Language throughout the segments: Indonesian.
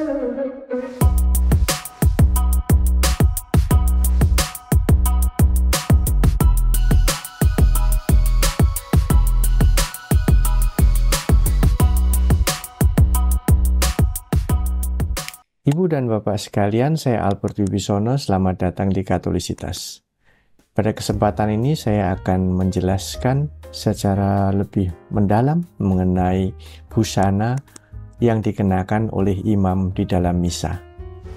Ibu dan Bapak sekalian, saya Albert Wibisono, selamat datang di Katolisitas. Pada kesempatan ini saya akan menjelaskan secara lebih mendalam mengenai busana yang dikenakan oleh imam di dalam misa.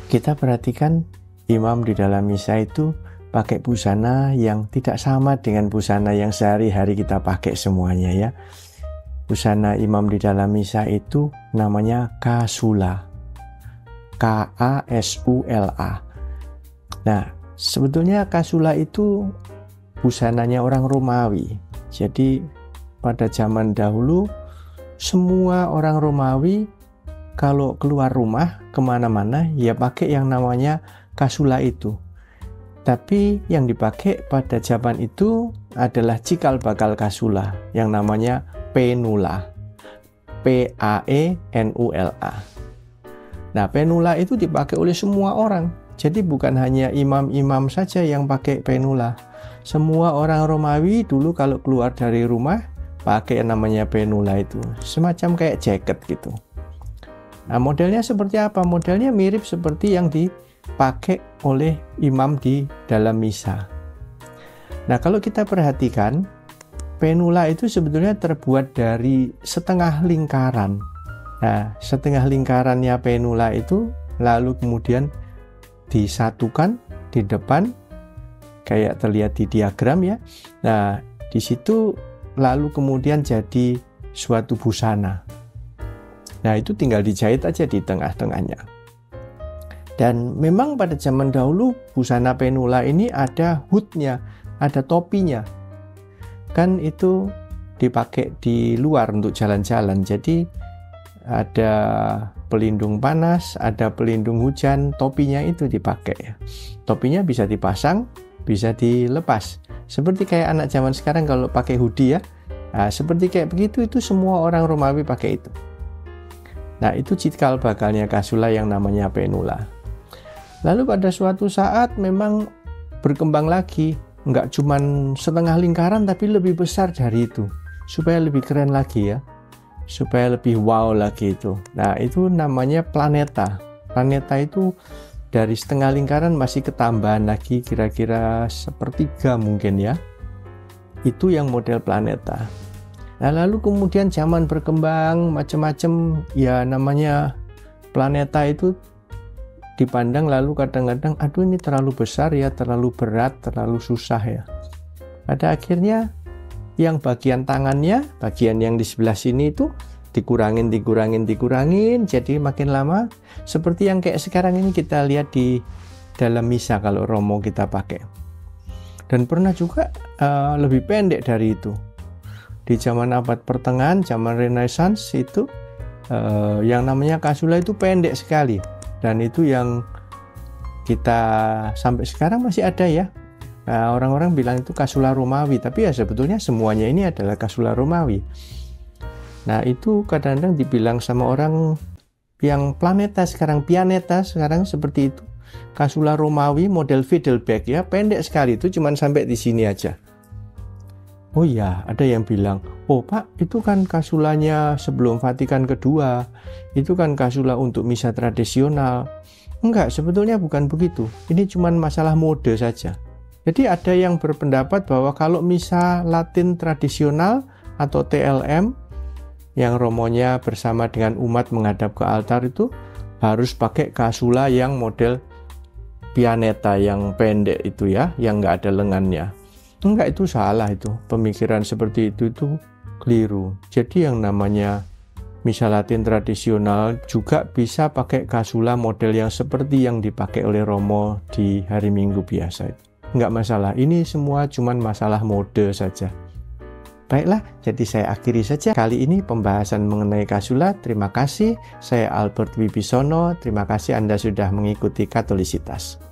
Kita perhatikan imam di dalam misa itu pakai busana yang tidak sama dengan busana yang sehari-hari kita pakai semuanya ya. Busana imam di dalam misa itu namanya kasula. Kasula. Nah, sebetulnya kasula itu busananya orang Romawi. Jadi pada zaman dahulu semua orang Romawi kalau keluar rumah kemana-mana ya pakai yang namanya kasula itu. Tapi yang dipakai pada zaman itu adalah cikal bakal kasula yang namanya penula. P-A-E-N-U-L-A. Nah, penula itu dipakai oleh semua orang. Jadi bukan hanya imam-imam saja yang pakai penula. Semua orang Romawi dulu kalau keluar dari rumah pakai yang namanya penula itu. Semacam kayak jaket gitu. Nah, modelnya seperti apa? Modelnya mirip seperti yang dipakai oleh imam di dalam misa. Nah, kalau kita perhatikan, penula itu sebetulnya terbuat dari setengah lingkaran. Nah, setengah lingkarannya penula itu lalu kemudian disatukan di depan kayak terlihat di diagram ya. Nah, di situ lalu kemudian jadi suatu busana. Nah, itu tinggal dijahit aja di tengah-tengahnya. Dan memang pada zaman dahulu busana penula ini ada hoodnya, ada topinya. Kan itu dipakai di luar untuk jalan-jalan. Jadi ada pelindung panas, ada pelindung hujan, topinya itu dipakai. Topinya bisa dipasang, bisa dilepas. Seperti kayak anak zaman sekarang kalau pakai hoodie ya. Nah, seperti kayak begitu itu semua orang Romawi pakai itu. Nah, itu cikal bakalnya kasula yang namanya penula. Lalu pada suatu saat memang berkembang lagi, nggak cuman setengah lingkaran tapi lebih besar dari itu, supaya lebih keren lagi ya. Supaya lebih wow lagi itu. Nah, itu namanya planeta. Planeta itu dari setengah lingkaran masih ketambahan lagi kira-kira sepertiga mungkin ya. Itu yang model planeta. Nah, lalu kemudian zaman berkembang macam-macam ya, namanya planeta itu dipandang lalu kadang-kadang aduh ini terlalu besar ya, terlalu berat, terlalu susah ya. Pada akhirnya yang bagian tangannya, bagian yang di sebelah sini itu dikurangin, jadi makin lama seperti yang kayak sekarang ini kita lihat di dalam misa kalau romo kita pakai. Dan pernah juga lebih pendek dari itu. Di zaman abad pertengahan, zaman Renaissance itu yang namanya kasula itu pendek sekali. Dan itu yang kita sampai sekarang masih ada ya. Nah, orang-orang bilang itu kasula Romawi, tapi ya sebetulnya semuanya ini adalah kasula Romawi. Nah, itu kadang-kadang dibilang sama orang yang planeta sekarang, pianeta sekarang seperti itu. Kasula Romawi model fiddleback ya, pendek sekali, itu cuman sampai di sini aja. Oh iya, ada yang bilang, oh Pak, itu kan kasulanya sebelum Vatikan kedua, itu kan kasula untuk misa tradisional. Enggak, sebetulnya bukan begitu. Ini cuman masalah mode saja. Jadi ada yang berpendapat bahwa kalau misa Latin tradisional atau TLM yang romonya bersama dengan umat menghadap ke altar itu harus pakai kasula yang model pianeta yang pendek itu ya, yang nggak ada lengannya. Enggak, itu salah itu. Pemikiran seperti itu keliru. Jadi yang namanya misa Latin tradisional juga bisa pakai kasula model yang seperti yang dipakai oleh romo di hari Minggu biasa itu. Enggak masalah, ini semua cuman masalah mode saja. Baiklah, jadi saya akhiri saja kali ini pembahasan mengenai kasula. Terima kasih, saya Albert Wibisono. Terima kasih Anda sudah mengikuti Katolisitas.